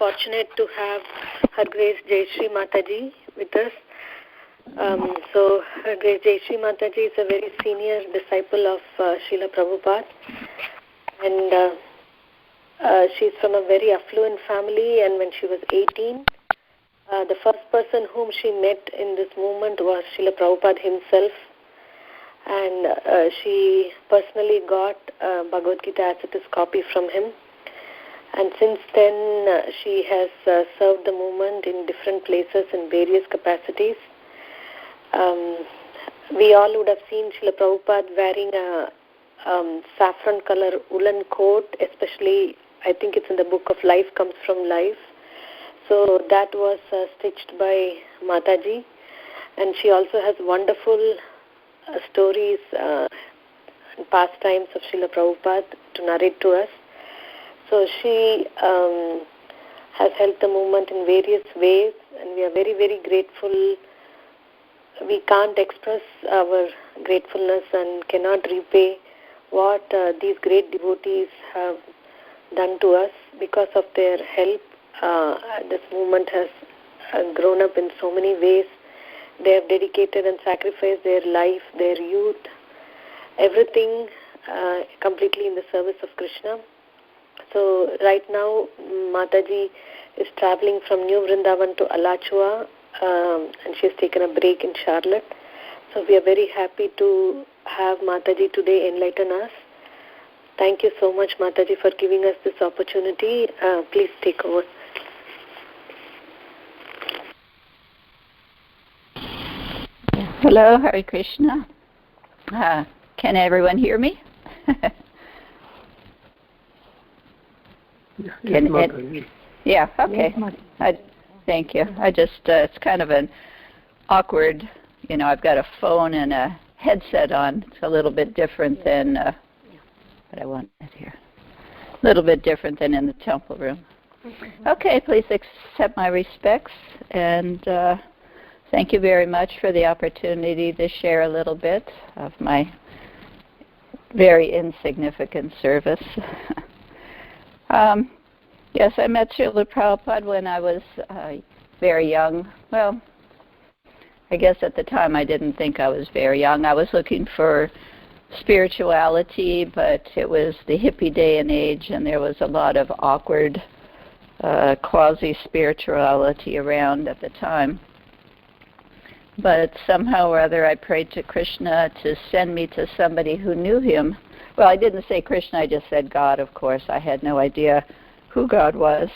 fortunate to have Her Grace Jaya Sri Mataji with us. So Her Grace Jaya Sri Mataji is a very senior disciple of Srila Prabhupada, and she's from a very affluent family, and when she was 18, the first person whom she met in this movement was Srila Prabhupada himself, and she personally got Bhagavad Gita as it is copy from him. And since then, she has served the movement in different places in various capacities. We all would have seen Srila Prabhupada wearing a saffron color woolen coat, especially I think it's in the book of Life Comes from Life. So that was stitched by Mataji. And she also has wonderful stories and pastimes of Srila Prabhupada to narrate to us. So she has helped the movement in various ways, and we are very, very grateful. We can't express our gratefulness and cannot repay what these great devotees have done to us. Because of their help, this movement has grown up in so many ways. They have dedicated and sacrificed their life, their youth, everything completely in the service of Krishna. So right now, Mataji is traveling from New Vrindavan to Alachua, and she has taken a break in Charlotte. So we are very happy to have Mataji today enlighten us. Thank you so much, Mataji, for giving us this opportunity. Please take over. Hello, Hare Krishna. Can everyone hear me? Yeah, okay. Thank you. I just, it's kind of an awkward, I've got a phone and a headset on. It's a little bit different than, but I want it here. A little bit different than in the temple room. Okay, please accept my respects, and thank you very much for the opportunity to share a little bit of my very insignificant service. Yes, I met Srila Prabhupada when I was very young. Well, I guess at the time I didn't think I was very young. I was looking for spirituality, but it was the hippie day and age, and there was a lot of awkward quasi-spirituality around at the time. But somehow or other I prayed to Krishna to send me to somebody who knew him. Well, I didn't say Krishna, I just said God, of course. I had no idea who God was.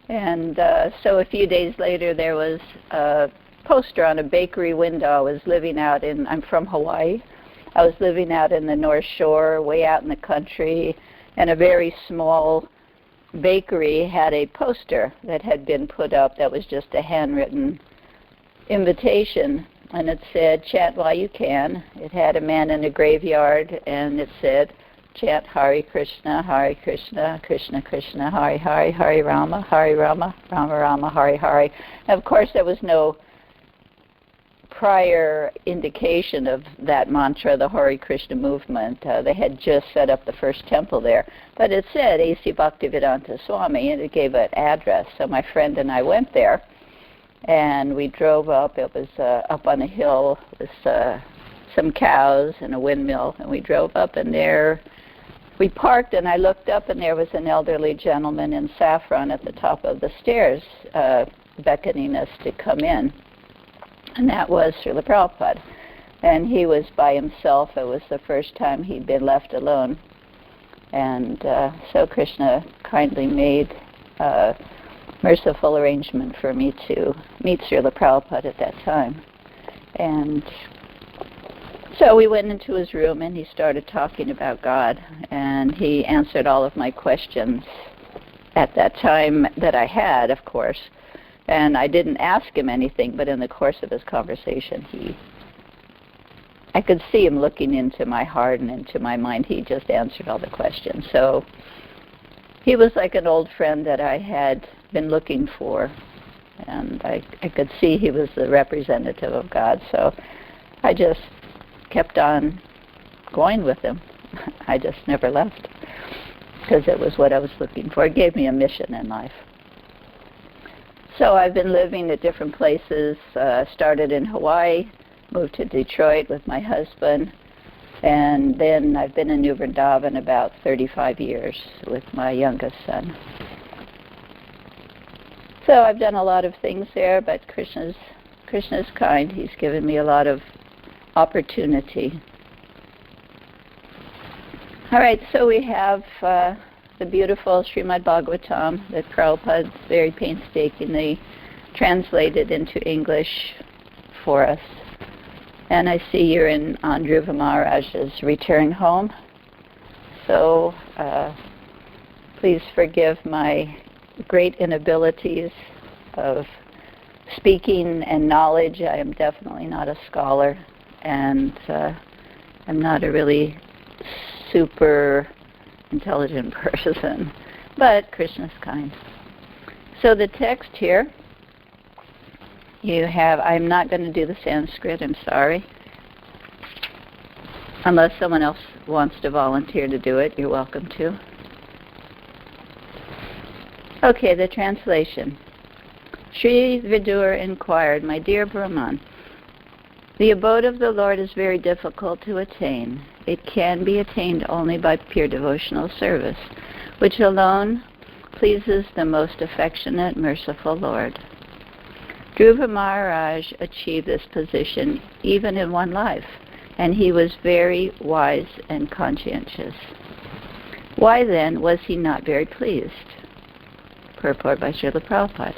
And so a few days later there was a poster on a bakery window. I was living out I'm from Hawaii. I was living out in the North Shore, way out in the country, and a very small bakery had a poster that had been put up that was just a handwritten invitation, and it said, chant while you can. It had a man in a graveyard, and it said, chant Hare Krishna, Krishna Krishna, Hare Hare, Hare Rama, Rama Rama, Hare Hare. And of course, there was no prior indication of that mantra, the Hare Krishna movement. They had just set up the first temple there. But it said A.C. Bhaktivedanta Swami, and it gave an address. So my friend and I went there, and we drove up. It was up on a hill with some cows and a windmill, and we drove up, and there we parked, and I looked up, and there was an elderly gentleman in saffron at the top of the stairs beckoning us to come in. And that was Srila Prabhupada. And he was by himself. It was the first time he'd been left alone. And so Krishna kindly made a merciful arrangement for me to meet Srila Prabhupada at that time. And so we went into his room, and he started talking about God. And he answered all of my questions at that time that I had, of course. And I didn't ask him anything, but in the course of his conversation, I could see him looking into my heart and into my mind. He just answered all the questions. So he was like an old friend that I had been looking for, and I could see he was the representative of God. So I just kept on going with him. I just never left, because it was what I was looking for. It gave me a mission in life. So I've been living at different places. Started in Hawaii, moved to Detroit with my husband, and then I've been in New Vrindavan about 35 years with my youngest son. So I've done a lot of things there, but Krishna's kind. He's given me a lot of opportunity. All right, so we have the beautiful Srimad Bhagavatam that Prabhupada very painstakingly translated into English for us. And I see you're on Dhruva Maharaj's return home. So please forgive my great inabilities of speaking and knowledge. I am definitely not a scholar, and I'm not a really super intelligent person, but Krishna's kind. So the text here, you have, I'm not going to do the Sanskrit, I'm sorry. Unless someone else wants to volunteer to do it, you're welcome to. Okay, the translation. Sri Vidur inquired, "My dear Brahman, the abode of the Lord is very difficult to attain. It can be attained only by pure devotional service, which alone pleases the most affectionate, merciful Lord. Dhruva Maharaj achieved this position even in one life, and he was very wise and conscientious. Why then was he not very pleased?" Purport by Srila Prabhupada.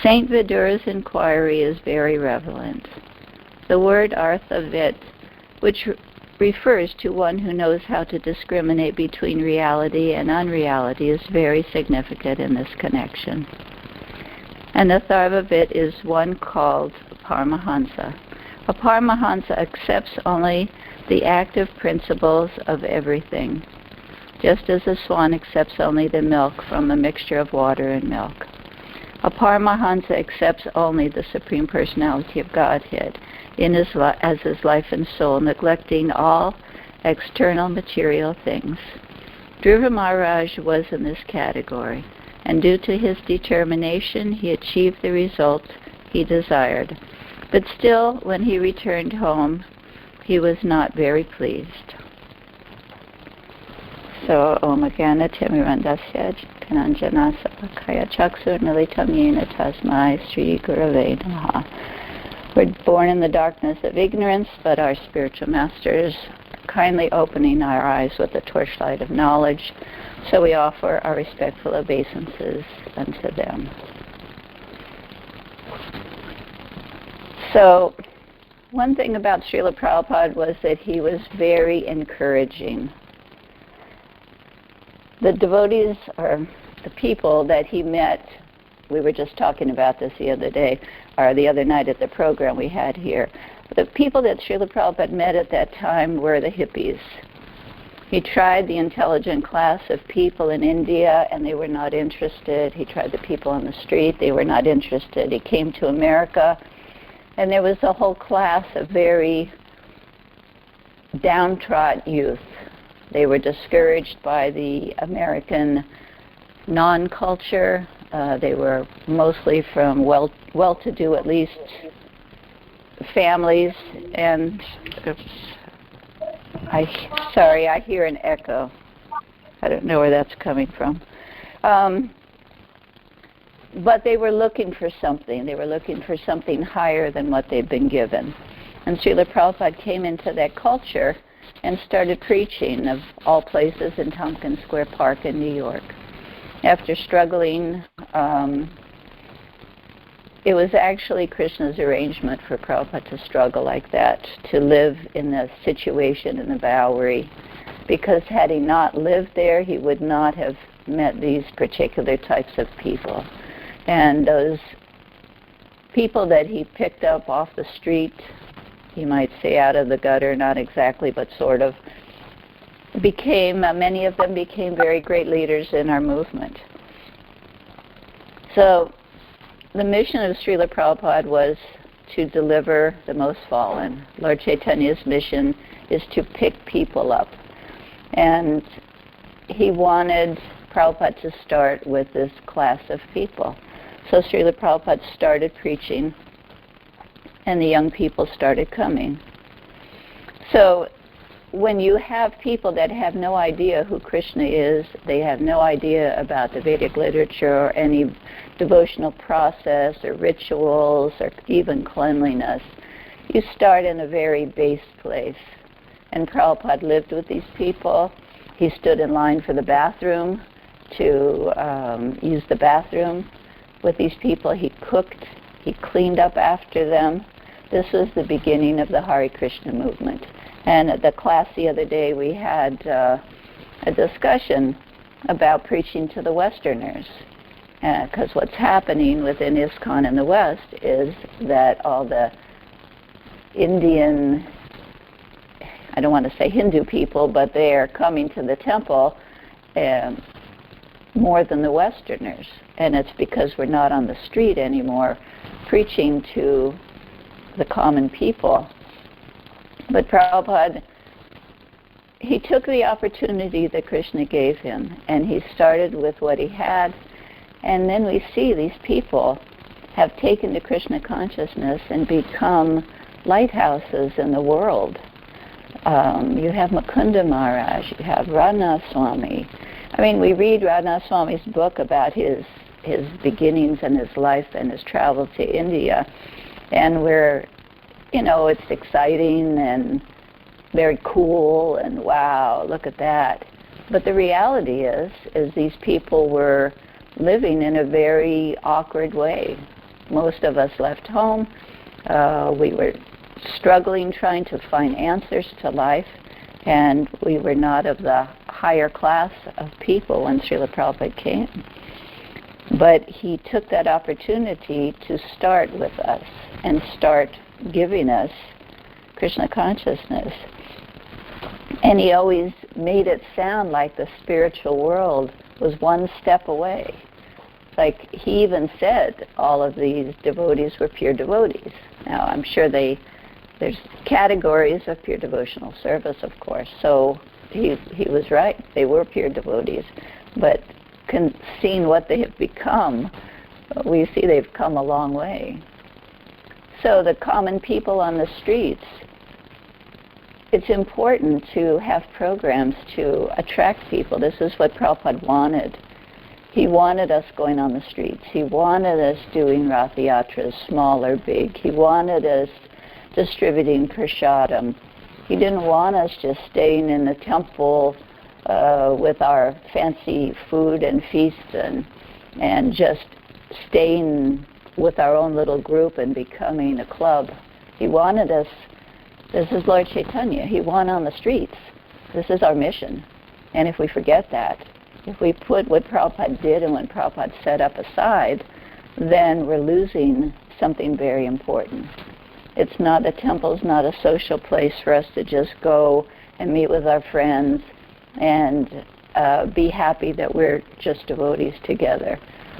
Saint Vidura's inquiry is very relevant. The word arthavit, which refers to one who knows how to discriminate between reality and unreality, is very significant in this connection. And the Tharvavit is one called Paramahansa. A Paramahansa accepts only the active principles of everything, just as a swan accepts only the milk from a mixture of water and milk. A Paramahansa accepts only the Supreme Personality of Godhead as his life and soul, neglecting all external material things. Dhruva Maharaj was in this category, and due to his determination, he achieved the result he desired. But still, when he returned home, he was not very pleased. So, Om Agana Timirandasya Kananjana Sapakaya Chaksur Militam Yena Tasmai Sri Gurave Namaha. We're born in the darkness of ignorance, but our spiritual masters are kindly opening our eyes with the torchlight of knowledge, so we offer our respectful obeisances unto them. So, one thing about Srila Prabhupada was that he was very encouraging. The devotees, or the people that he met, we were just talking about this the other day, or the other night at the program we had here. The people that Srila Prabhupada met at that time were the hippies. He tried the intelligent class of people in India, and they were not interested. He tried the people on the street, they were not interested. He came to America, and there was a whole class of very downtrodden youth. They were discouraged by the American non-culture. They were mostly from well-to-do, at least, families. And I hear an echo. I don't know where that's coming from. But they were looking for something. They were looking for something higher than what they'd been given. And Srila Prabhupada came into that culture and started preaching, of all places, in Tompkins Square Park in New York. After struggling, it was actually Krishna's arrangement for Prabhupada to struggle like that, to live in the situation in the Bowery, because had he not lived there, he would not have met these particular types of people. And those people that he picked up off the street, you might say out of the gutter, not exactly, but sort of, many of them became very great leaders in our movement. So the mission of Srila Prabhupada was to deliver the most fallen. Lord Chaitanya's mission is to pick people up. And he wanted Prabhupada to start with this class of people. So Srila Prabhupada started preaching, and the young people started coming. So when you have people that have no idea who Krishna is, they have no idea about the Vedic literature or any devotional process or rituals or even cleanliness, you start in a very base place. And Prabhupada lived with these people. He stood in line for the bathroom to use the bathroom with these people. He cooked. He cleaned up after them. This was the beginning of the Hare Krishna movement. And at the class the other day, we had a discussion about preaching to the Westerners. Because what's happening within ISKCON in the West is that all the Indian, I don't want to say Hindu people, but they are coming to the temple more than the Westerners. And it's because we're not on the street anymore preaching to the common people. But Prabhupada, he took the opportunity that Krishna gave him, and he started with what he had. And then we see these people have taken to Krishna consciousness and become lighthouses in the world. You have Mukunda Maharaj, you have Radhanath Swami. I mean, we read Radhanath Swami's book about his beginnings and his life and his travel to India, and it's exciting and very cool and wow, look at that. But the reality is these people were living in a very awkward way. Most of us left home. We were struggling, trying to find answers to life, and we were not of the higher class of people when Srila Prabhupada came. But he took that opportunity to start with us and start giving us Krishna consciousness. And he always made it sound like the spiritual world was one step away. Like he even said all of these devotees were pure devotees. Now I'm sure there's categories of pure devotional service, of course, so he was right. They were pure devotees. But seeing what they have become, we see they've come a long way. So the common people on the streets, it's important to have programs to attract people. This is what Prabhupada wanted. He wanted us going on the streets. He wanted us doing Rath Yatras, small or big. He wanted us distributing prasadam. He didn't want us just staying in the temple with our fancy food and feasts and just staying with our own little group and becoming a club. He wanted us, this is Lord Chaitanya, he won on the streets. This is our mission. And if we forget that, if we put what Prabhupada did and what Prabhupada set up aside, then we're losing something very important. It's not, a temple's not a social place for us to just go and meet with our friends and be happy that we're just devotees together.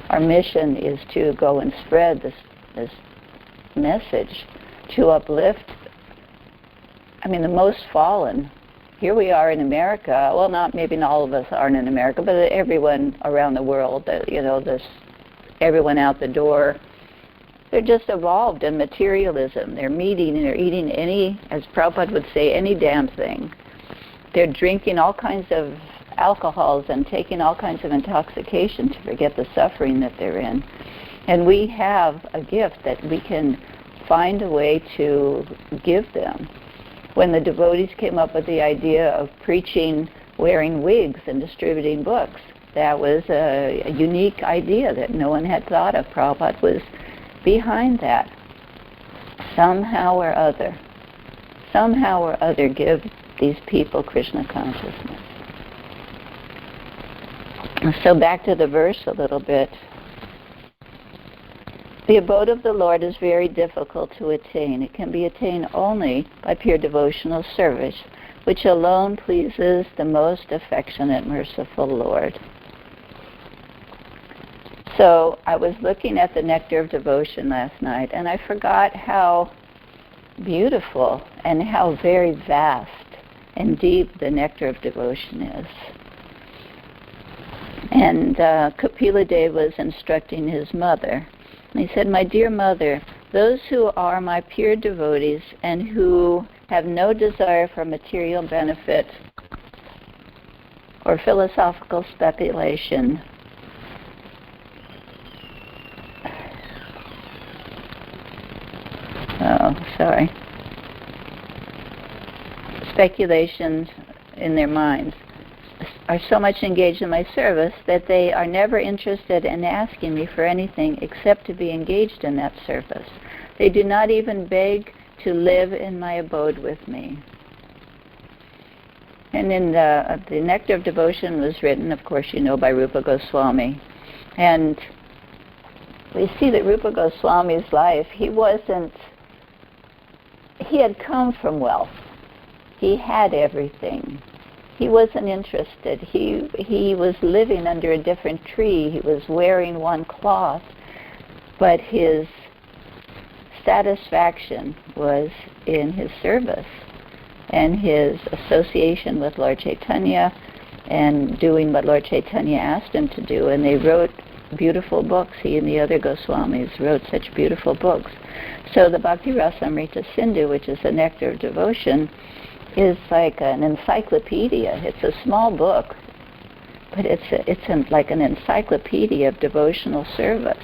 Our mission is to go and spread this message, to uplift, the most fallen. Here we are in America. Well, maybe not all of us aren't in America, but everyone around the world, everyone out the door, they're just evolved in materialism. They're meeting and they're eating any, as Prabhupada would say, any damn thing. They're drinking all kinds of alcohols and taking all kinds of intoxication to forget the suffering that they're in. And we have a gift that we can find a way to give them. When the devotees came up with the idea of preaching, wearing wigs, and distributing books, that was a unique idea that no one had thought of. Prabhupada was behind that. Somehow or other, give these people Krishna consciousness. So back to the verse a little bit. The abode of the Lord is very difficult to attain. It can be attained only by pure devotional service, which alone pleases the most affectionate, merciful Lord. So I was looking at the Nectar of Devotion last night, and I forgot how beautiful and how very vast and deep the Nectar of Devotion is. And Kapila Dev was instructing his mother. And he said, "My dear mother, those who are my pure devotees and who have no desire for material benefit or philosophical speculation speculations in their minds are so much engaged in my service that they are never interested in asking me for anything except to be engaged in that service. They do not even beg to live in my abode with me." And in the Nectar of Devotion was written, of course, you know, by Rupa Goswami. And we see that Rupa Goswami's life, he had come from wealth. He had everything. He wasn't interested. He was living under a different tree. He was wearing one cloth. But his satisfaction was in his service and his association with Lord Chaitanya and doing what Lord Chaitanya asked him to do. And they wrote beautiful books. He and the other Goswamis wrote such beautiful books. So the Bhakti Rasamrita Sindhu, which is the Nectar of Devotion, is like an encyclopedia. It's a small book, but it's like an encyclopedia of devotional service.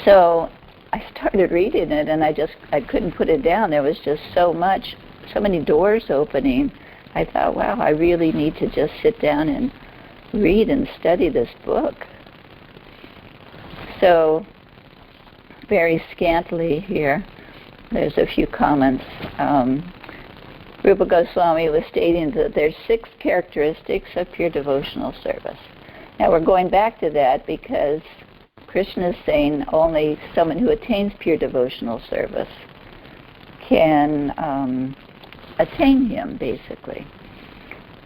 So I started reading it, and I couldn't put it down. There was just so many doors opening. I thought, wow, I really need to just sit down and read and study this book. So very scantily here, there's a few comments. Rupa Goswami was stating that there's 6 characteristics of pure devotional service. Now we're going back to that because Krishna is saying only someone who attains pure devotional service can attain him, basically.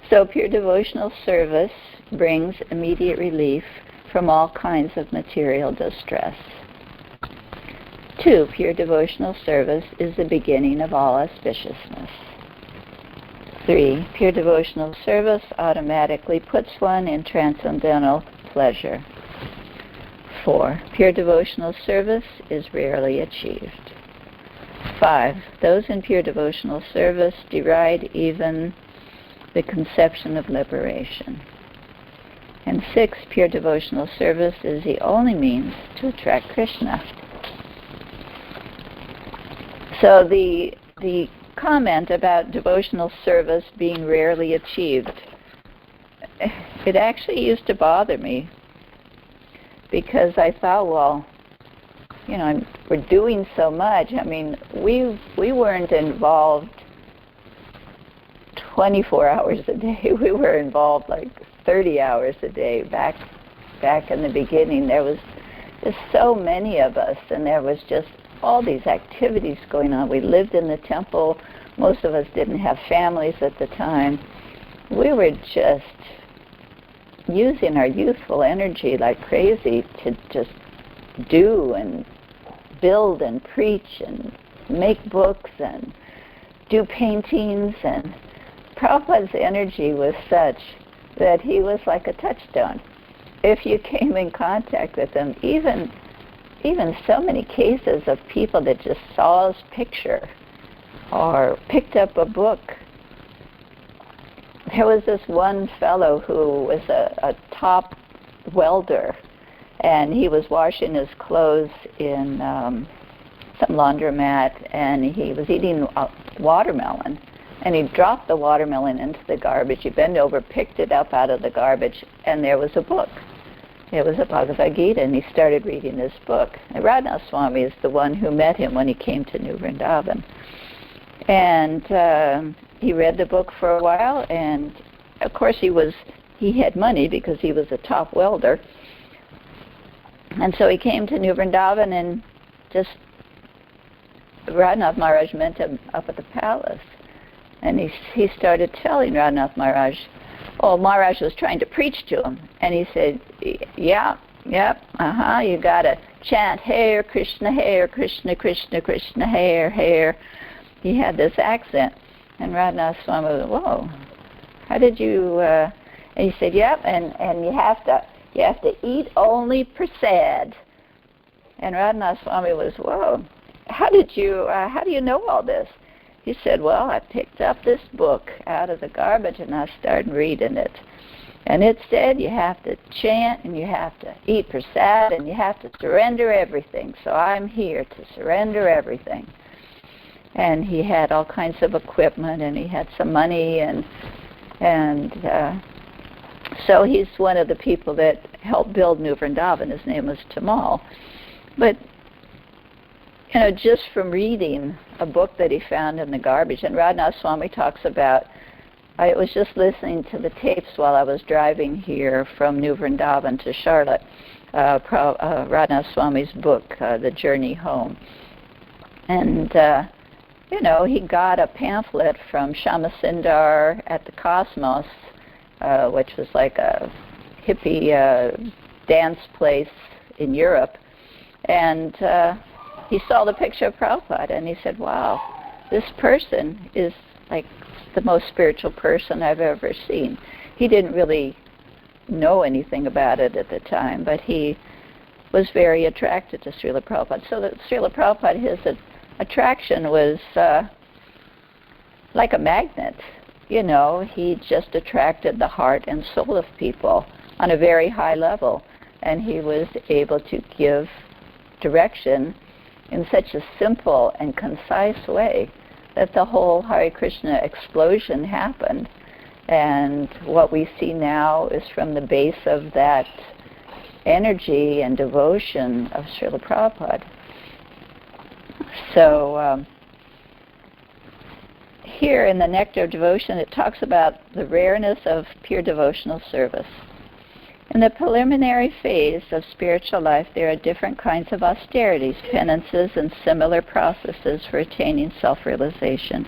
So pure devotional service brings immediate relief from all kinds of material distress. 2, pure devotional service is the beginning of all auspiciousness. 3, pure devotional service automatically puts one in transcendental pleasure. 4, pure devotional service is rarely achieved. 5, those in pure devotional service deride even the conception of liberation. And 6, pure devotional service is the only means to attract Krishna. So the comment about devotional service being rarely achieved, it actually used to bother me because I thought, well, you know, we're doing so much. I mean, we weren't involved 24 hours a day. We were involved like 30 hours a day. Back in the beginning, there was just so many of us, and there was just all these activities going on. We lived in the temple. Most of us didn't have families at the time. We were just using our youthful energy like crazy to just do and build and preach and make books and do paintings. And Prabhupada's energy was such that he was like a touchstone. If you came in contact with him, even so many cases of people that just saw his picture or picked up a book. There was this one fellow who was a top welder, and he was washing his clothes in some laundromat, and he was eating a watermelon, and he dropped the watermelon into the garbage. He bent over, picked it up out of the garbage, and there was a book. It was a Bhagavad Gita, and he started reading this book. And Radhanath Swami is the one who met him when he came to New Vrindavan. And he read the book for a while, and of course he had money because he was a top welder. And so he came to New Vrindavan, and just Radhanath Maharaj met him up at the palace. And he started telling Radhanath Maharaj, Maharaj was trying to preach to him, and he said, you gotta chant Hare Krishna, Krishna, Krishna, Hare. He had this accent, and Radhanath Swami was, whoa, how did you, And he said, yep, and you have to eat only prasad. And Radhanath Swami was, whoa, how do you know all this? He said, well, I picked up this book out of the garbage and I started reading it. And it said you have to chant and you have to eat prasad and you have to surrender everything. So I'm here to surrender everything. And he had all kinds of equipment and he had some money and so he's one of the people that helped build New Vrindavan. His name was Tamal. But just from reading a book that he found in the garbage, and Radhanath Swami talks about, I was just listening to the tapes while I was driving here from New Vrindavan to Charlotte, Radhanath Swami's book, The Journey Home. And, he got a pamphlet from Shyama at the Cosmos, which was like a hippie dance place in Europe. And he saw the picture of Prabhupada, and he said, wow, this person is like the most spiritual person I've ever seen. He didn't really know anything about it at the time, but he was very attracted to Srila Prabhupada. So that Srila Prabhupada, his attraction was like a magnet. He just attracted the heart and soul of people on a very high level, and he was able to give direction in such a simple and concise way that the whole Hare Krishna explosion happened. And what we see now is from the base of that energy and devotion of Srila Prabhupada. So here in the Nectar of Devotion, it talks about the rareness of pure devotional service. In the preliminary phase of spiritual life, there are different kinds of austerities, penances, and similar processes for attaining self-realization.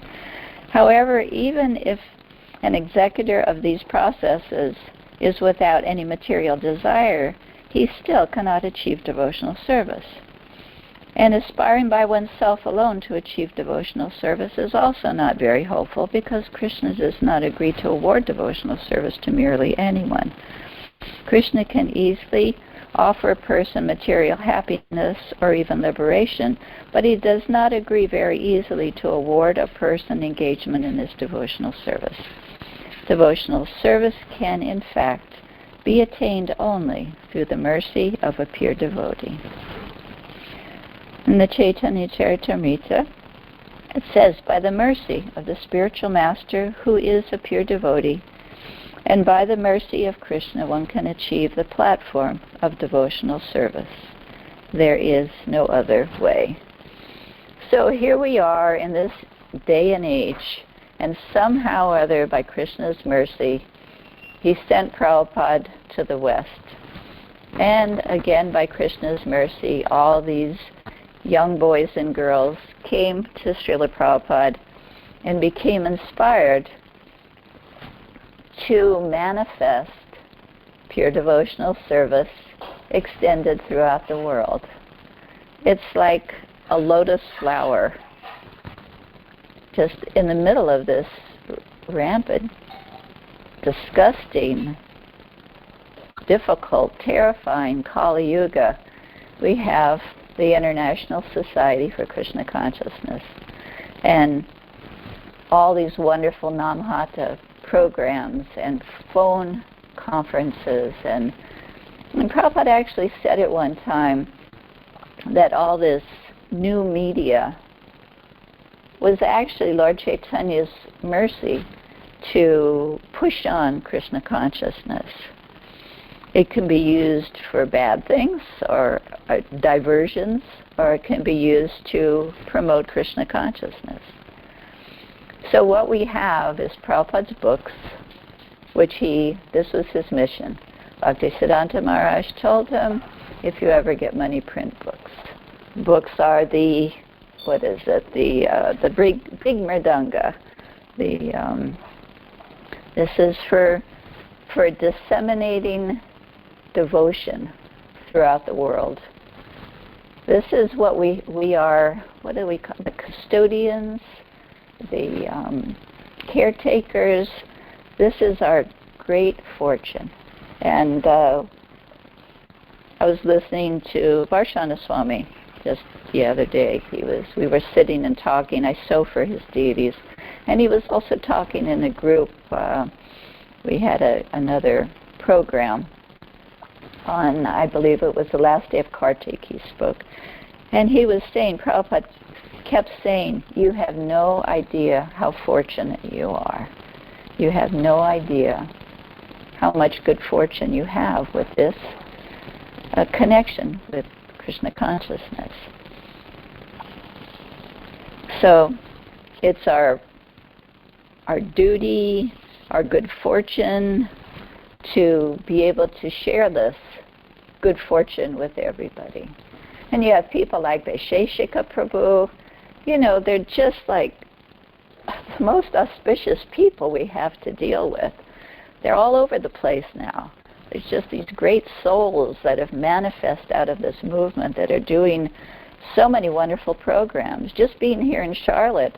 However, even if an executor of these processes is without any material desire, he still cannot achieve devotional service. And aspiring by oneself alone to achieve devotional service is also not very hopeful, because Krishna does not agree to award devotional service to merely anyone. Krishna can easily offer a person material happiness or even liberation, but he does not agree very easily to award a person engagement in his devotional service. Devotional service can, in fact, be attained only through the mercy of a pure devotee. In the Chaitanya Charitamrita, it says, by the mercy of the spiritual master who is a pure devotee, and by the mercy of Krishna, one can achieve the platform of devotional service. There is no other way. So here we are in this day and age, and somehow or other, by Krishna's mercy, he sent Prabhupada to the West. And again, by Krishna's mercy, all these young boys and girls came to Srila Prabhupada and became inspired to manifest pure devotional service extended throughout the world. It's like a lotus flower just in the middle of this rampant, disgusting, difficult, terrifying Kali Yuga. We have the International Society for Krishna Consciousness and all these wonderful Namhata programs and phone conferences. And Prabhupada actually said at one time that all this new media was actually Lord Chaitanya's mercy to push on Krishna consciousness. It can be used for bad things or diversions, or it can be used to promote Krishna consciousness. So what we have is Prabhupada's books, which this was his mission. Bhaktisiddhanta Maharaj told him, if you ever get money, print books. Books are the big mridanga. This is for disseminating devotion throughout the world. This is what we are, what do we call the custodians, the caretakers. This is our great fortune. And I was listening to Varshana Swami just the other day. We were sitting and talking. I sew for his deities. And he was also talking in a group. We had another program on, I believe it was the last day of Kartik he spoke. And he was saying, Prabhupada kept saying, you have no idea how fortunate you are. You have no idea how much good fortune you have with this connection with Krishna consciousness. So it's our duty, our good fortune to be able to share this good fortune with everybody. And you have people like Vaisheshika Prabhu, they're just like the most auspicious people we have to deal with. They're all over the place now. There's just these great souls that have manifested out of this movement that are doing so many wonderful programs. Just being here in Charlotte,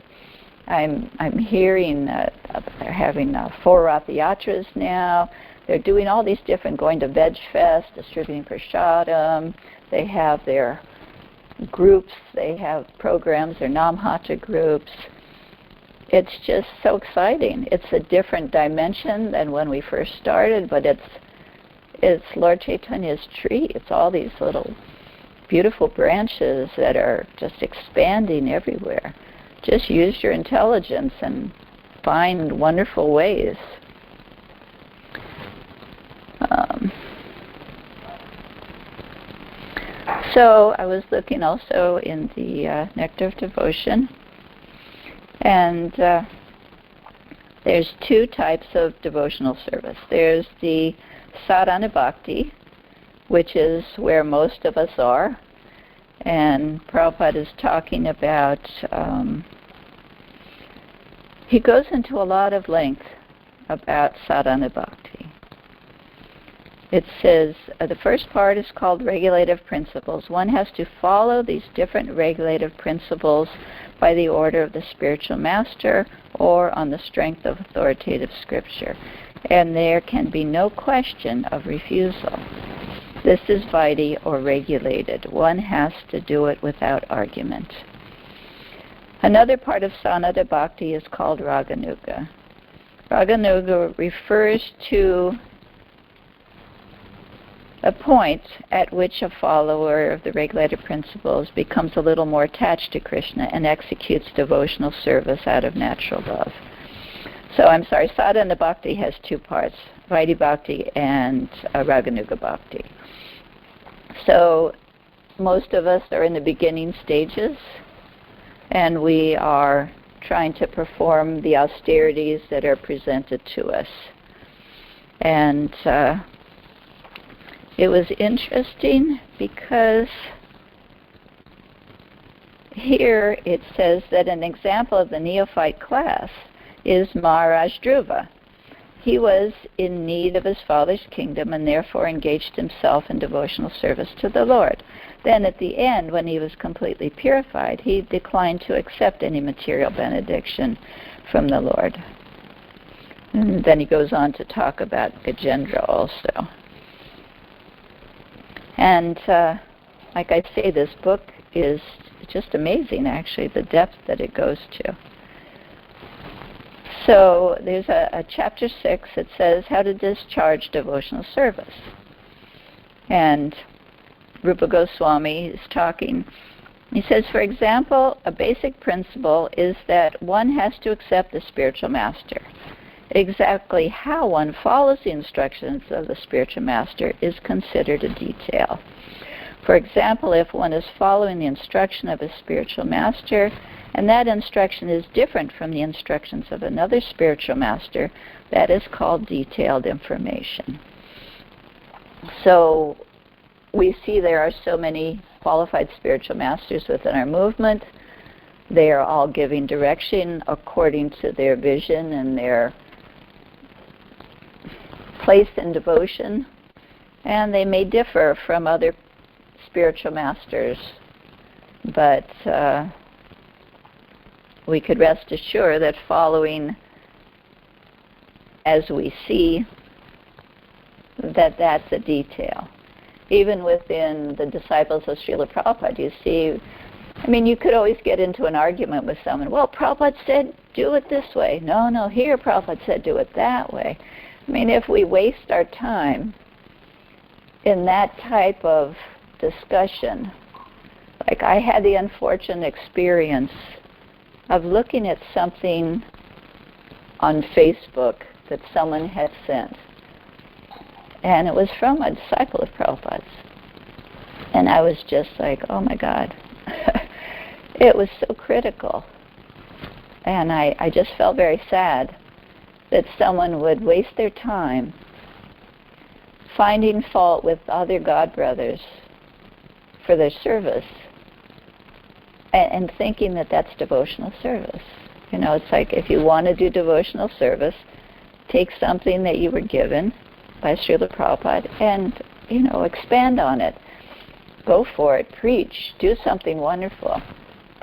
I'm hearing they're having 4 Rath Yatras now. They're doing all these different, going to Veg Fest, distributing prasadam. They have their groups, they have programs, their Namhata groups. It's just so exciting. It's a different dimension than when we first started, but it's Lord Chaitanya's tree. It's all these little beautiful branches that are just expanding everywhere. Just use your intelligence and find wonderful ways. So I was looking also in the Nectar of Devotion, and there's 2 types of devotional service. There's the sadhana bhakti, which is where most of us are, and Prabhupada is talking about, he goes into a lot of length about sadhana bhakti. It says, the first part is called regulative principles. One has to follow these different regulative principles by the order of the spiritual master or on the strength of authoritative scripture. And there can be no question of refusal. This is Vaidhi or regulated. One has to do it without argument. Another part of sadhana bhakti is called raganuga. Raganuga refers to a point at which a follower of the regulated principles becomes a little more attached to Krishna and executes devotional service out of natural love. So sadhana bhakti has 2 parts, Vaidhi bhakti and raganuga bhakti. So most of us are in the beginning stages, and we are trying to perform the austerities that are presented to us. And it was interesting because here it says that an example of the neophyte class is Maharaj Dhruva. He was in need of his father's kingdom and therefore engaged himself in devotional service to the Lord. Then at the end, when he was completely purified, he declined to accept any material benediction from the Lord. And then he goes on to talk about Gajendra also. And like I say, this book is just amazing, actually, the depth that it goes to. So there's a chapter 6 that says how to discharge devotional service. And Rupa Goswami is talking. He says, for example, a basic principle is that one has to accept the spiritual master. Exactly how one follows the instructions of the spiritual master is considered a detail. For example, if one is following the instruction of a spiritual master, and that instruction is different from the instructions of another spiritual master, that is called detailed information. So we see there are so many qualified spiritual masters within our movement. They are all giving direction according to their vision and their place in devotion, and they may differ from other spiritual masters, but we could rest assured that following as we see that that's a detail. Even within the disciples of Srila Prabhupada, you see, I mean, you could always get into an argument with someone. Well, Prabhupada said, do it this way. No, here Prabhupada said, do it that way. I mean, if we waste our time in that type of discussion, like I had the unfortunate experience of looking at something on Facebook that someone had sent. And it was from a disciple of Prabhupada's. And I was just like, oh my God. It was so critical. And I just felt very sad that someone would waste their time finding fault with other God brothers for their service and thinking that that's devotional service. You know, it's like if you want to do devotional service, take something that you were given by Srila Prabhupada and, you know, expand on it. Go for it, preach, do something wonderful.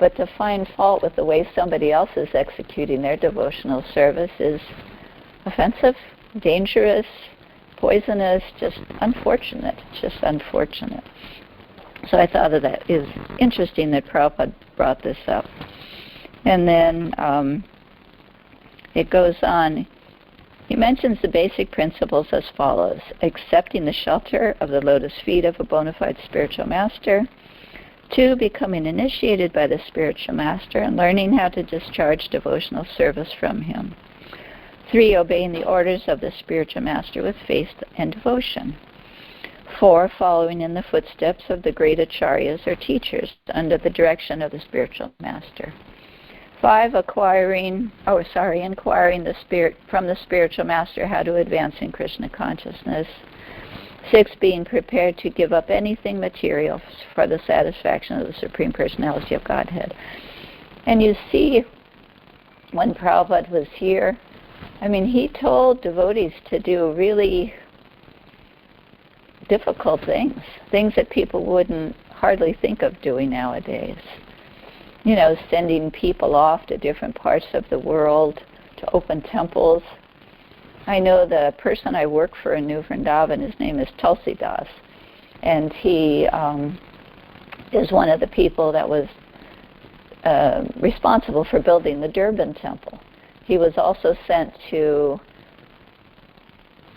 But to find fault with the way somebody else is executing their devotional service is offensive, dangerous, poisonous, just unfortunate, So I thought of that is interesting that Prabhupada brought this up. And then it goes on. He mentions the basic principles as follows: accepting the shelter of the lotus feet of a bona fide spiritual master. 2, becoming initiated by the spiritual master and learning how to discharge devotional service from him. 3, obeying the orders of the spiritual master with faith and devotion. 4, following in the footsteps of the great acharyas or teachers under the direction of the spiritual master. 5, inquiring from the spiritual master how to advance in Krishna consciousness. 6, being prepared to give up anything material for the satisfaction of the Supreme Personality of Godhead. And you see, when Prabhupada was here, I mean, he told devotees to do really difficult things that people wouldn't hardly think of doing nowadays. You know, sending people off to different parts of the world to open temples. I know the person I work for in New Vrindavan, his name is Tulsi Das, and he is one of the people that was responsible for building the Durban temple. He was also sent to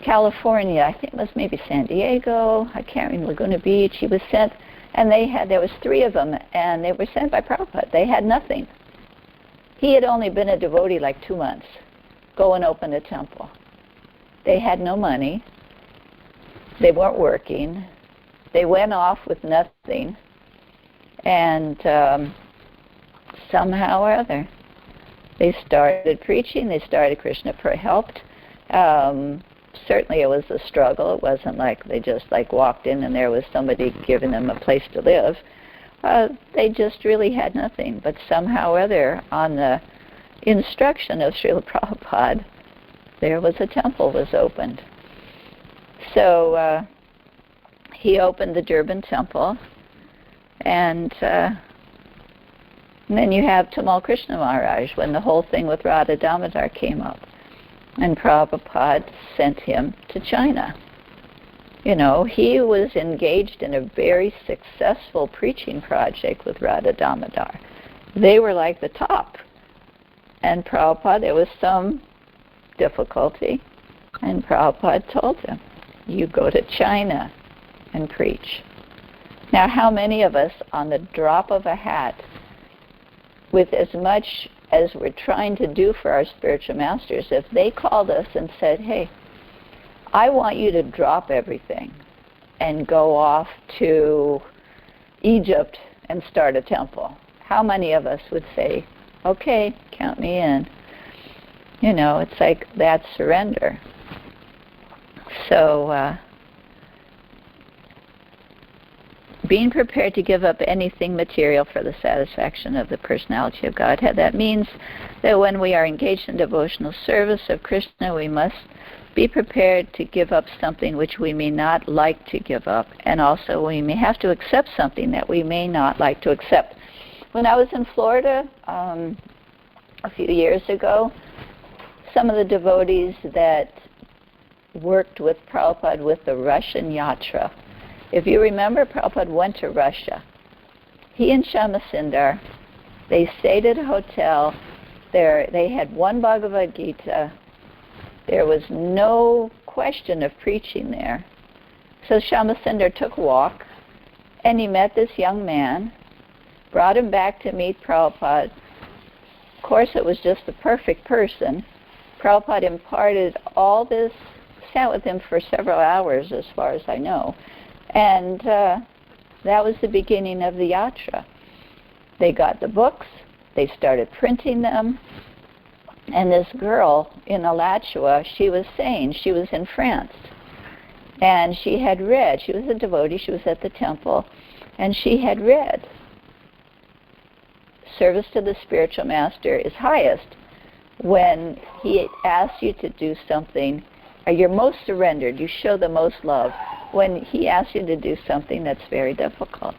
California, I think it was maybe San Diego, I can't remember, Laguna Beach. He was sent, and there was 3 of them, and they were sent by Prabhupada. They had nothing. He had only been a devotee like 2 months. Go and open a temple. They had no money. They weren't working. They went off with nothing. And somehow or other, they started preaching. They started Krishna helped. Certainly it was a struggle. It wasn't like they just walked in and there was somebody giving them a place to live. They just really had nothing. But somehow or other, on the instruction of Srila Prabhupada, there was a temple was opened. So he opened the Durban temple, and then you have Tamal Krishna Maharaj when the whole thing with Radha Damodar came up. And Prabhupada sent him to China. You know, he was engaged in a very successful preaching project with Radha Damodar. They were like the top. And Prabhupada, there was some difficulty, and Prabhupada told him, you go to China and preach. Now, how many of us, on the drop of a hat, with as much as we're trying to do for our spiritual masters, if they called us and said, hey, I want you to drop everything and go off to Egypt and start a temple, how many of us would say, okay, count me in? You know, it's like that surrender. So, being prepared to give up anything material for the satisfaction of the personality of Godhead. That means that when we are engaged in devotional service of Krishna, we must be prepared to give up something which we may not like to give up, and also we may have to accept something that we may not like to accept. When I was in Florida a few years ago, some of the devotees that worked with Prabhupada with the Russian Yatra. If you remember, Prabhupada went to Russia. He and Shyama they stayed at a hotel. They had one Bhagavad Gita. There was no question of preaching there. So Shyama took a walk, and he met this young man, brought him back to meet Prabhupada. Of course, it was just the perfect person. Prabhupada imparted all this, sat with him for several hours, as far as I know. And that was the beginning of the yatra. They got the books, they started printing them, and this girl in Alachua, she was saying, she was in France, and she had read, she was a devotee, she was at the temple, and she had read, service to the spiritual master is highest when he asks you to do something, or you're most surrendered, you show the most love, when he asks you to do something that's very difficult.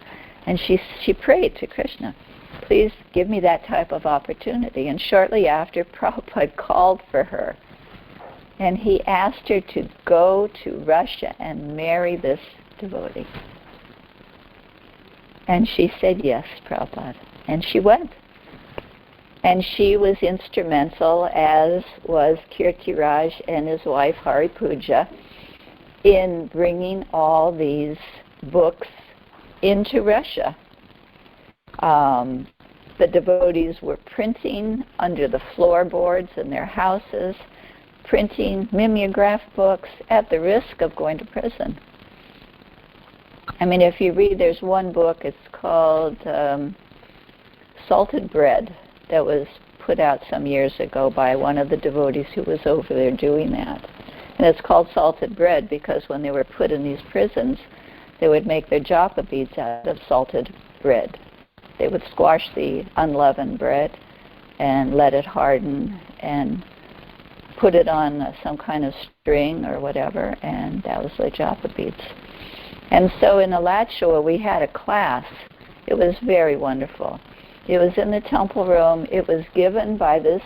And she prayed to Krishna, please give me that type of opportunity. And shortly after, Prabhupada called for her. And he asked her to go to Russia and marry this devotee. And she said, yes, Prabhupada. And she went. And she was instrumental, as was Kirti Raj and his wife Hari Puja, in bringing all these books into Russia. The devotees were printing under the floorboards in their houses, printing mimeograph books at the risk of going to prison. I mean, if you read, there's one book, it's called Salted Bread, that was put out some years ago by one of the devotees who was over there doing that. And it's called Salted Bread because when they were put in these prisons, they would make their japa beads out of salted bread. They would squash the unleavened bread and let it harden and put it on some kind of string or whatever, and that was the japa beads. And so in Alachua, we had a class. It was very wonderful. It was in the temple room. It was given by this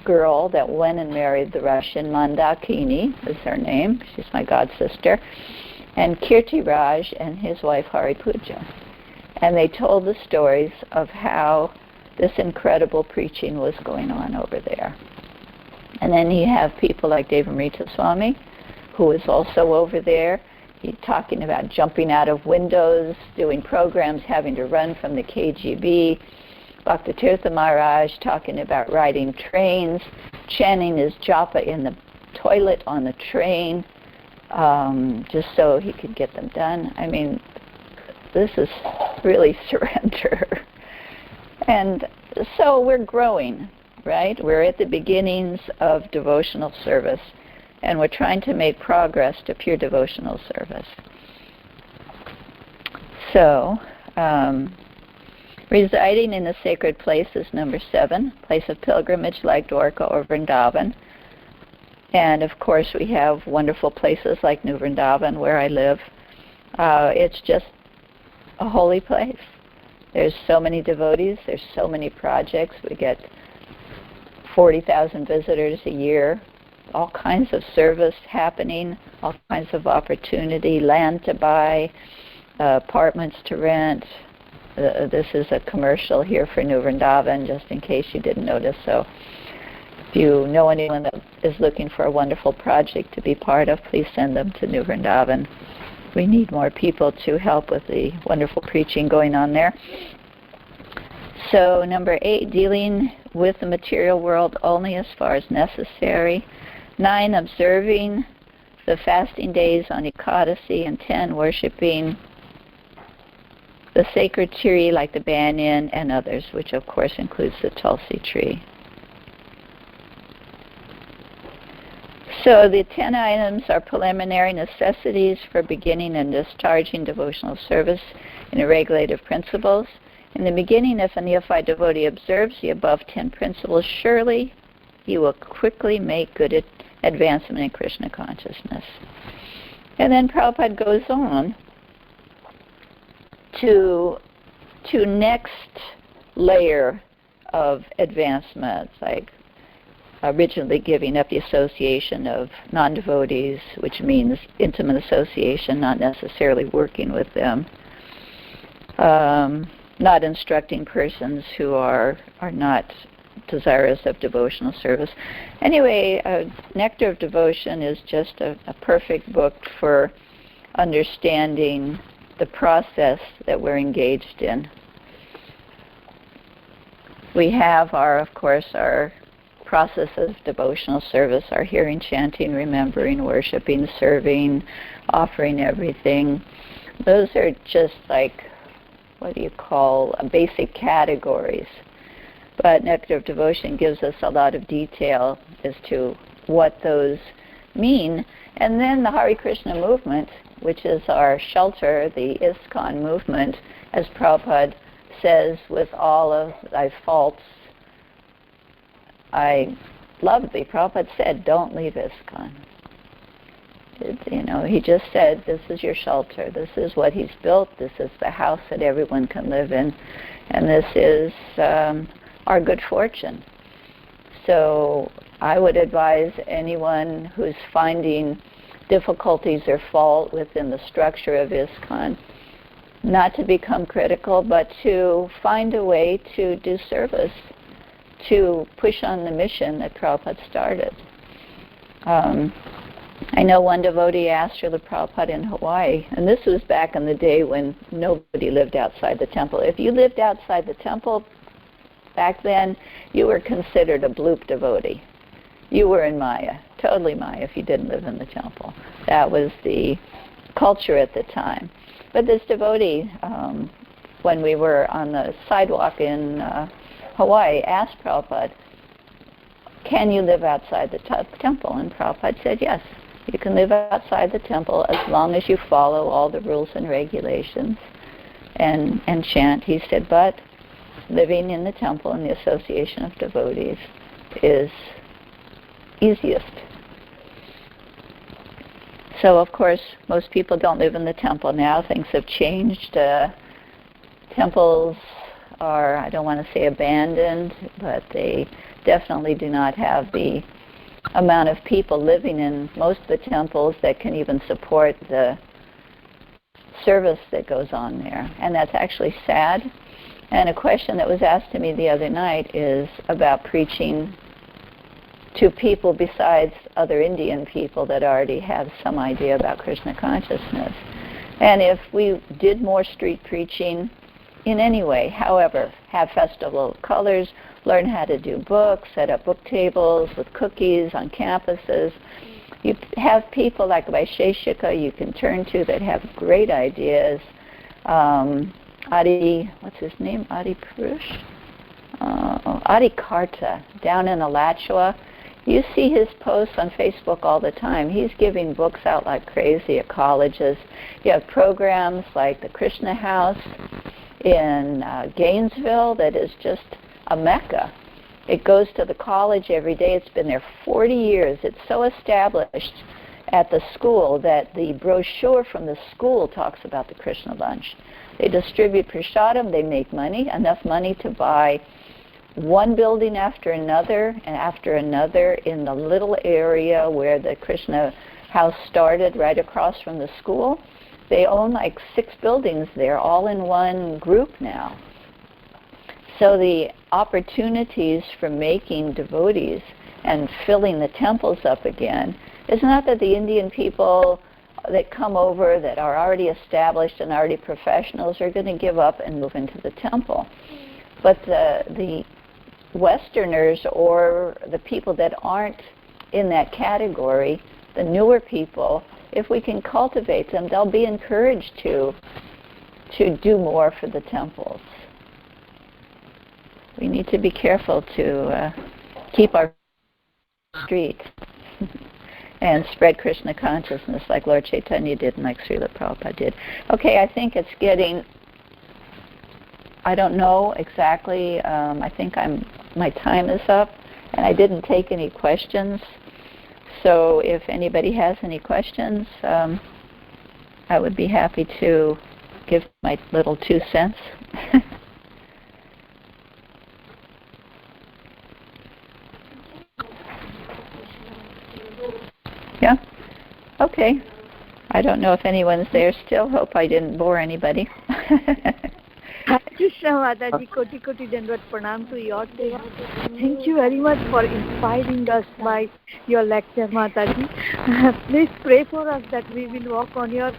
girl that went and married the Russian, Mandakini is her name. She's my god sister. And Kirti Raj and his wife Hari Puja. And they told the stories of how this incredible preaching was going on over there. And then you have people like Devamrita Swami, who was also over there. He's talking about jumping out of windows, doing programs, having to run from the KGB. Bhaktitirtha Maharaj talking about riding trains, chanting his japa in the toilet on the train, just so he could get them done. I mean, this is really surrender. And so we're growing, right? We're at the beginnings of devotional service, and we're trying to make progress to pure devotional service. So, residing in a sacred place is number 7, place of pilgrimage like Dwarka or Vrindavan. And of course we have wonderful places like New Vrindavan where I live. It's just a holy place. There's so many devotees, there's so many projects. We get 40,000 visitors a year, all kinds of service happening, all kinds of opportunity, land to buy, apartments to rent. This is a commercial here for New Vrindavan, just in case you didn't notice. So if you know anyone that is looking for a wonderful project to be part of, please send them to New Vrindavan. We need more people to help with the wonderful preaching going on there. So number 8, dealing with the material world only as far as necessary. 9, observing the fasting days on Ekadasi. And 10, worshiping the sacred tree like the banyan and others, which of course includes the tulsi tree. So the 10 items are preliminary necessities for beginning and discharging devotional service in the regulative principles. In the beginning, if a neophyte devotee observes the above 10 principles, surely he will quickly make good advancement in Krishna consciousness. And then Prabhupada goes on to next layer of advancements, like originally giving up the association of non-devotees, which means intimate association, not necessarily working with them, not instructing persons who are not desirous of devotional service. Anyway, Nectar of Devotion is just a perfect book for understanding the process that we're engaged in. We have of course, our process of devotional service, our hearing, chanting, remembering, worshiping, serving, offering everything. Those are just like, basic categories. But Nectar of Devotion gives us a lot of detail as to what those mean. And then the Hare Krishna movement, which is our shelter, the ISKCON movement, as Prabhupada says, with all of thy faults, I love thee. Prabhupada said, don't leave ISKCON. He just said, this is your shelter. This is what he's built. This is the house that everyone can live in. And this is our good fortune. So I would advise anyone who's finding difficulties or fault within the structure of ISKCON not to become critical, but to find a way to do service, to push on the mission that Prabhupada started. I know one devotee asked Srila Prabhupada in Hawaii, and this was back in the day when nobody lived outside the temple. If you lived outside the temple back then, you were considered a bloop devotee. You were in Maya, totally Maya, if you didn't live in the temple. That was the culture at the time. But this devotee, when we were on the sidewalk in Hawaii, asked Prabhupada, can you live outside the temple? And Prabhupada said, yes, you can live outside the temple as long as you follow all the rules and regulations and chant. He said, but living in the temple in the association of devotees is easiest. So, of course, most people don't live in the temple now. Things have changed. Temples are, I don't want to say abandoned, but they definitely do not have the amount of people living in most of the temples that can even support the service that goes on there. And that's actually sad. And a question that was asked to me the other night is about preaching to people besides other Indian people that already have some idea about Krishna consciousness. And if we did more street preaching in any way, however, have Festival of Colors, learn how to do books, set up book tables with cookies on campuses. You have people like Vaisheshika you can turn to that have great ideas. Adi, what's his name? Adi Purush? Adi Karta down in Alachua. You see his posts on Facebook all the time. He's giving books out like crazy at colleges. You have programs like the Krishna House in Gainesville that is just a mecca. It goes to the college every day. It's been there 40 years. It's so established at the school that the brochure from the school talks about the Krishna lunch. They distribute prasadam. They make money, enough money to buy one building after another and after another in the little area where the Krishna House started, right across from the school. They own like 6 buildings there, all in one group now. So the opportunities for making devotees and filling the temples up again is not that the Indian people that come over that are already established and already professionals are going to give up and move into the temple. But the Westerners or the people that aren't in that category, the newer people, if we can cultivate them, they'll be encouraged to do more for the temples. We need to be careful to keep our street and spread Krishna consciousness like Lord Chaitanya did and like Srila Prabhupada did. Okay, I think it's getting, I don't know exactly, I think my time is up, and I didn't take any questions. So if anybody has any questions, I would be happy to give my little 2 cents. Okay. I don't know if anyone's there still. Hope I didn't bore anybody. Krishna Mataji, Koti Koti Dandavat Pranam to your seva. Thank you very much for inspiring us by your lecture, Mataji. Please pray for us that we will walk on your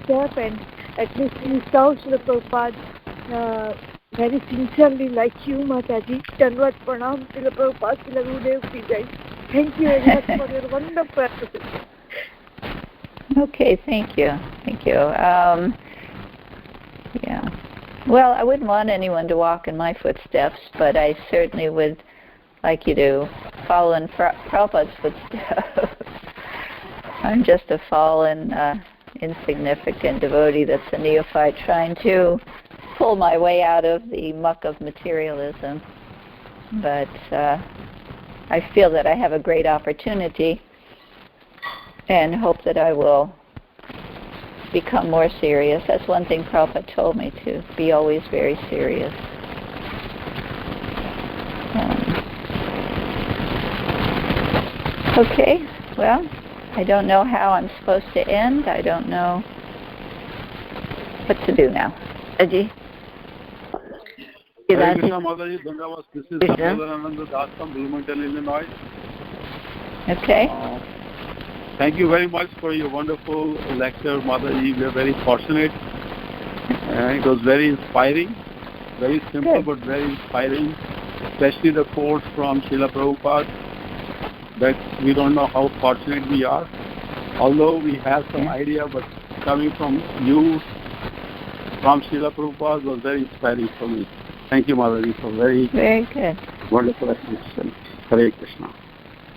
step and at least we serve Srila Prabhupada very sincerely like you, Mataji. Dandavat Pranam, Srila Prabhupada, Srila Gurudev Ki Jai. Thank you very much for your wonderful episode. Okay, thank you. Thank you. Yeah. Well, I wouldn't want anyone to walk in my footsteps, but I certainly would like you to follow in Prabhupada's footsteps. I'm just a fallen, insignificant devotee that's a neophyte trying to pull my way out of the muck of materialism. But I feel that I have a great opportunity and hope that I will become more serious. That's one thing Prabhupada told me, to be always very serious. Okay, well, I don't know how I'm supposed to end. I don't know what to do now. Aji? Hare Krishna, Mataji. Dandavas. This is Samodarananda Das from Bloomington, Illinois. Okay. Thank you very much for your wonderful lecture, Mataji. We are very fortunate. It was very inspiring. Very simple but very inspiring. Especially the quotes from Srila Prabhupada, that we don't know how fortunate we are. Although we have some idea, but coming from you, from Srila Prabhupada, was very inspiring for me. Thank you, Mataji, for very good. Wonderful explanation. Hare Krishna.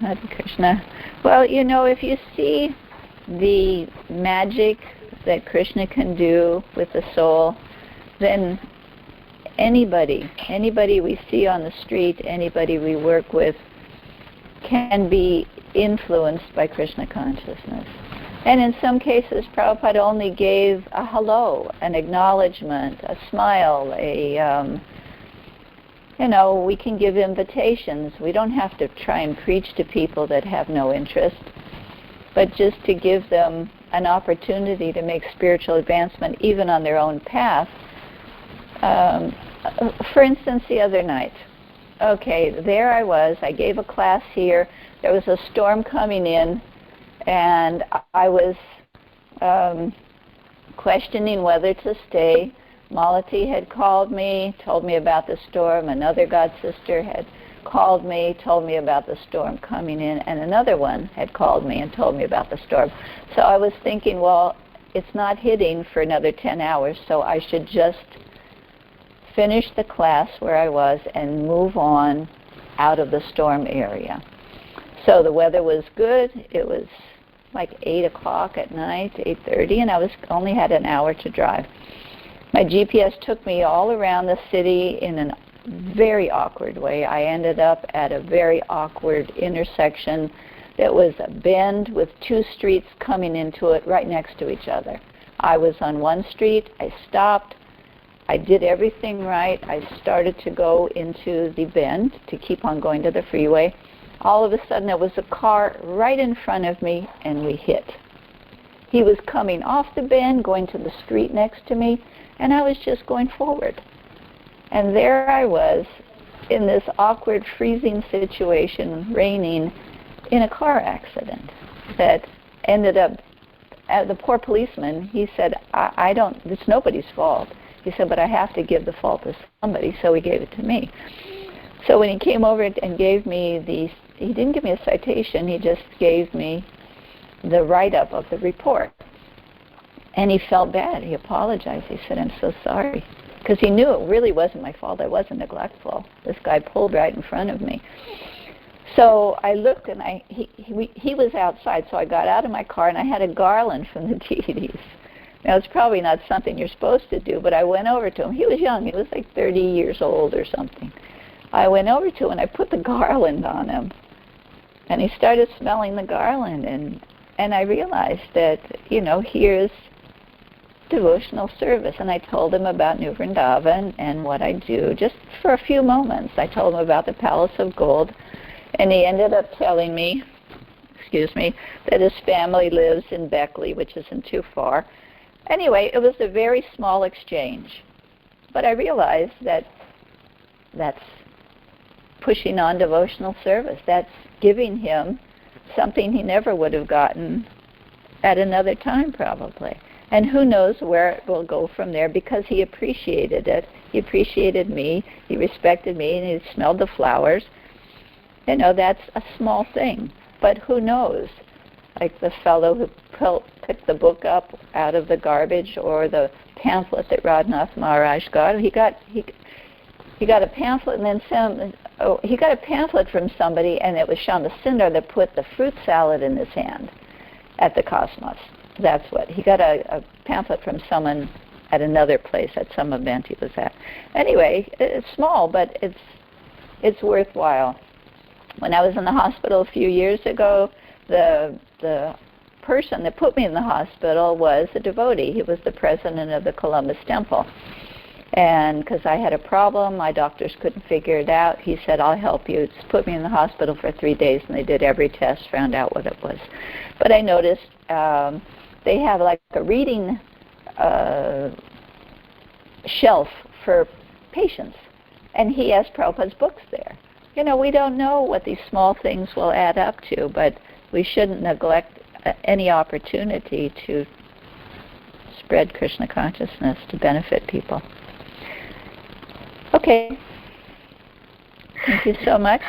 Hare Krishna. Well, you know, if you see the magic that Krishna can do with the soul, then anybody we see on the street, anybody we work with, can be influenced by Krishna consciousness. And in some cases, Prabhupada only gave a hello, an acknowledgement, a smile, we can give invitations. We don't have to try and preach to people that have no interest, but just to give them an opportunity to make spiritual advancement even on their own path. For instance, the other night, there I was. I gave a class here. There was a storm coming in, and I was questioning whether to stay. Malati had called me, told me about the storm. Another god sister had called me, told me about the storm coming in, and another one had called me and told me about the storm. So I was thinking, well, it's not hitting for another 10 hours, so I should just finish the class where I was and move on out of the storm area. So the weather was good. It was like 8 o'clock at night, 8:30, and I only had an hour to drive. My GPS took me all around the city in a very awkward way. I ended up at a very awkward intersection that was a bend with two streets coming into it right next to each other. I was on one street. I stopped. I did everything right. I started to go into the bend to keep on going to the freeway. All of a sudden, there was a car right in front of me, and we hit. He was coming off the bend, going to the street next to me, and I was just going forward. And there I was in this awkward, freezing situation, raining, in a car accident that ended up, the poor policeman, he said, it's nobody's fault. He said, but I have to give the fault to somebody, so he gave it to me. So when he came over and gave me he didn't give me a citation, he just gave me the write-up of the report. And he felt bad. He apologized. He said, I'm so sorry. Because he knew it really wasn't my fault. I wasn't neglectful. This guy pulled right in front of me. So I looked, and he was outside, so I got out of my car, and I had a garland from the deities. Now, it's probably not something you're supposed to do, but I went over to him. He was young. He was like 30 years old or something. I went over to him, and I put the garland on him. And he started smelling the garland, and I realized that, here's devotional service. And I told him about New Vrindavan and what I do, just for a few moments. I told him about the Palace of Gold, and he ended up telling me that his family lives in Beckley, which isn't too far. Anyway, it was a very small exchange. But I realized that that's pushing on devotional service. That's giving him something he never would have gotten at another time, probably. And who knows where it will go from there, because he appreciated it. He appreciated me. He respected me, and he smelled the flowers. That's a small thing. But who knows? Like the fellow who picked the book up out of the garbage, or the pamphlet that Radhanath Maharaj got. He got a pamphlet, and then he got a pamphlet from somebody, and it was Shyamasunder that put the fruit salad in his hand at the Cosmos. That's what. He got a pamphlet from someone at another place, at some event he was at. Anyway, it's small, but it's worthwhile. When I was in the hospital a few years ago, the person that put me in the hospital was a devotee. He was the president of the Columbus Temple. And because I had a problem, my doctors couldn't figure it out, he said, I'll help you. Just put me in the hospital for 3 days, and they did every test, found out what it was. But I noticed they have like a reading shelf for patients, and he has Prabhupada's books there. We don't know what these small things will add up to, but we shouldn't neglect any opportunity to spread Krishna consciousness to benefit people. Okay. Thank you so much.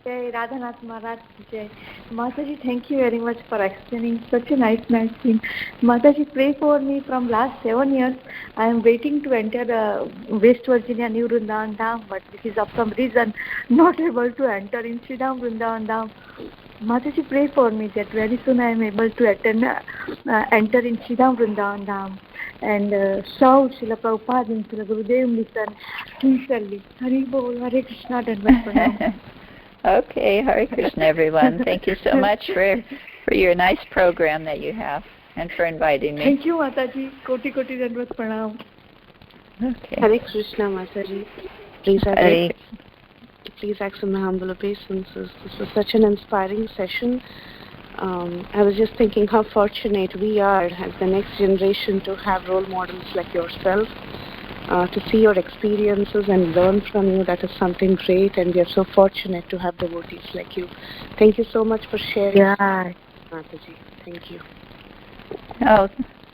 Radhanath Maharaj Jai. Mataji, thank you very much for explaining such a nice thing. Mataji, pray for me. From last 7 years, I am waiting to enter West Virginia New Vrindavan Dham, but because of some reason, not able to enter in Sridham Vrindavan Dham. Mataji, pray for me that very soon I am able to enter in Sridham Vrindavan Dham and shout Srila Prabhupada and Srila Gurudev listen sincerely. Hari Bol, Hare Krishna, Dandavat Pranam. Okay, Hare Krishna, everyone. Thank you so much for your nice program that you have, and for inviting me. Thank you, Mataji. Koti Koti Dandavat Pranam. Okay. Hare Krishna, Mataji. Please accept my humble obeisances. This was such an inspiring session. I was just thinking how fortunate we are as the next generation to have role models like yourself, to see your experiences and learn from you. That is something great, and we are so fortunate to have devotees like you. Thank you so much for sharing. Yeah. Mataji. Thank you. Oh,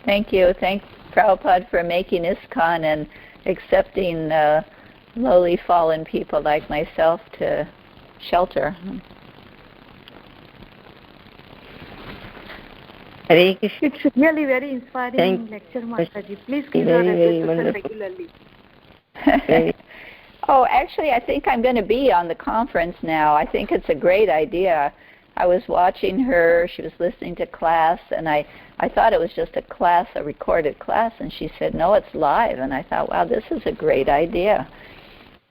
thank you. Thank Prabhupada for making ISKCON and accepting lowly fallen people like myself to shelter. It's really very inspiring lecture, Mataji. Please give your addresses regularly. Oh, actually, I think I'm going to be on the conference now. I think it's a great idea. I was watching her. She was listening to class, and I thought it was just a recorded class, and she said, no, it's live. And I thought, wow, this is a great idea.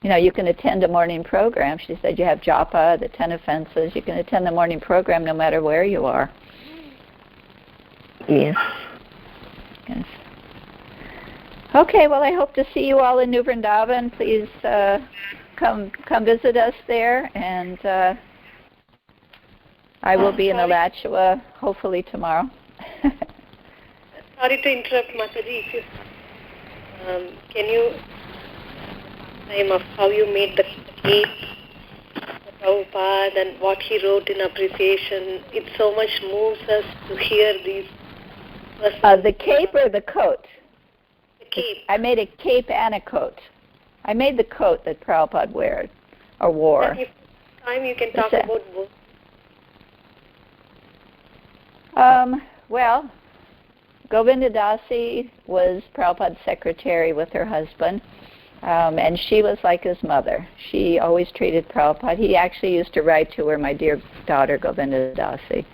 You can attend a morning program. She said you have japa, the 10 offenses. You can attend the morning program no matter where you are. Yes. Okay, well, I hope to see you all in New Vrindavan. Please come visit us there, and I will be in Alachua hopefully tomorrow. Sorry to interrupt, Mataji. If you can you name of how you made the cape for Prabhupada and what he wrote in appreciation? It so much moves us to hear these. The cape or the coat? The cape. I made a cape and a coat. I made the coat that Prabhupada wore. If time you can talk about both. Well, Govinda Dasi was Prabhupada's secretary with her husband, and she was like his mother. She always treated Prabhupada. He actually used to write to her, my dear daughter, Govinda Dasi.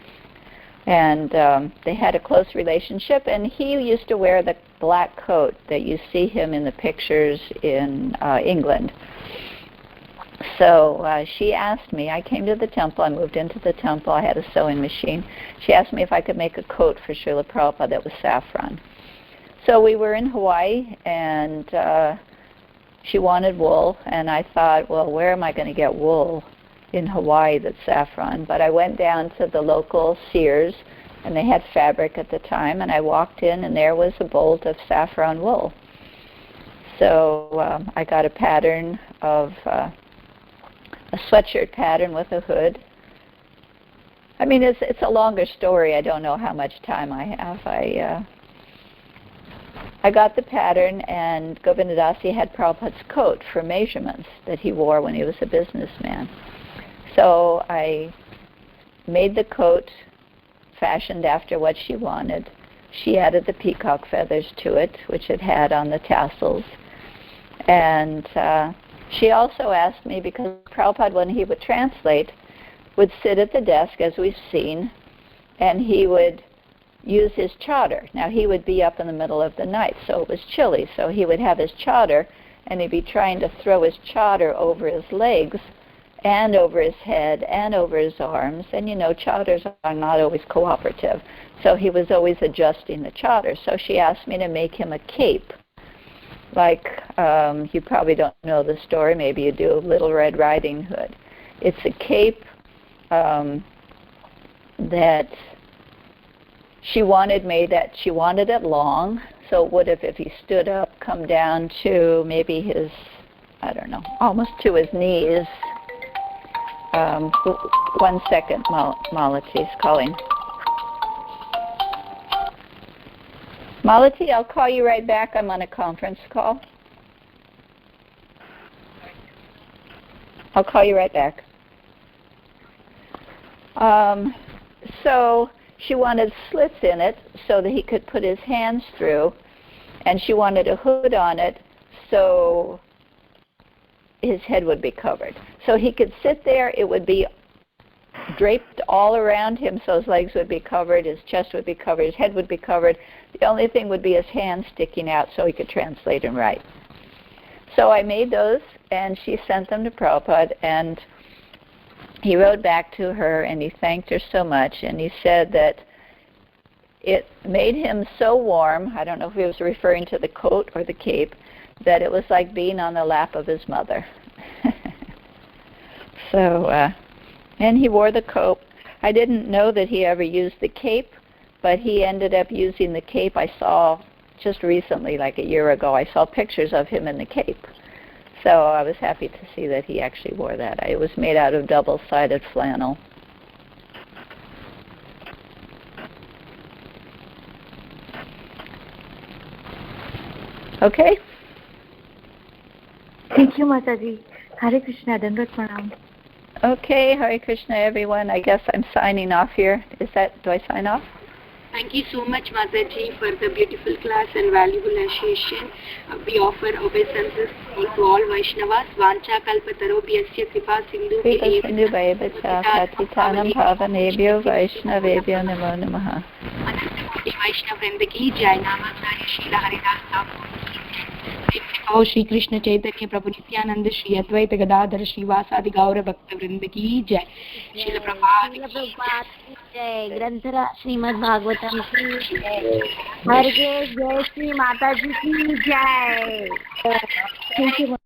And they had a close relationship, and he used to wear the black coat that you see him in the pictures in England. So she asked me, I came to the temple, I moved into the temple, I had a sewing machine. She asked me if I could make a coat for Srila Prabhupada that was saffron. So we were in Hawaii, and she wanted wool, and I thought, well, where am I going to get wool? in Hawaii that's saffron, but I went down to the local Sears, and they had fabric at the time, and I walked in, and there was a bolt of saffron wool. So I got a pattern of a sweatshirt pattern with a hood. I mean, it's a longer story. I don't know how much time I have. I got the pattern, and Govindadasi had Prabhupada's coat for measurements that he wore when he was a businessman. So I made the coat fashioned after what she wanted. She added the peacock feathers to it, which it had on the tassels. And she also asked me, because Prabhupada, when he would translate, would sit at the desk, as we've seen, and he would use his chadar. Now, he would be up in the middle of the night, so it was chilly, so he would have his chadar, and he'd be trying to throw his chadar over his legs and over his head and over his arms, and you know, chadars are not always cooperative, so he was always adjusting the chadar. So she asked me to make him a cape, like, you probably don't know the story, maybe you do, Little Red Riding Hood. It's a cape that she wanted it long, so it would have, if he stood up, come down to maybe his, I don't know, almost to his knees. 1 second, Malati's calling. Malati, I'll call you right back. I'm on a conference call. I'll call you right back. So she wanted slits in it so that he could put his hands through, and she wanted a hood on it so his head would be covered. So he could sit there, it would be draped all around him, so his legs would be covered, his chest would be covered, his head would be covered. The only thing would be his hands sticking out so he could translate and write. So I made those, and she sent them to Prabhupada, and he wrote back to her, and he thanked her so much, and he said that it made him so warm, I don't know if he was referring to the coat or the cape, that it was like being on the lap of his mother. So, and he wore the coat. I didn't know that he ever used the cape, but he ended up using the cape. I saw just recently, like a year ago, I saw pictures of him in the cape. So I was happy to see that he actually wore that. It was made out of double-sided flannel. Okay? Thank you, Mataji. Hare Krishna, Dandavat Pranam. Okay, Hare Krishna, everyone. I guess I'm signing off here. Do I sign off? Thank you so much, Mataji, for the beautiful class and valuable association. We offer obeisances to all Vaishnavas. Vancha kalpatarobhyasya kripa sindhu Sindhu bhayabhacha patitanam bhavanebhyo Vaishnavebhyo namo namaha. Ananta Vaishnav Vrinda ki jai. Namaste Srila Haridas Thakur ki jai. Shri Krishna Chaitanya Prabhu Nityananda Shri Advaita Gadadhar Srivasadi Gaura Bhakta Vrinda ki jai. Srila Prabhupada जय ग्रंथरा श्रीमद् भागवतम की जय हर जय श्री माता जी की जय। Thank you.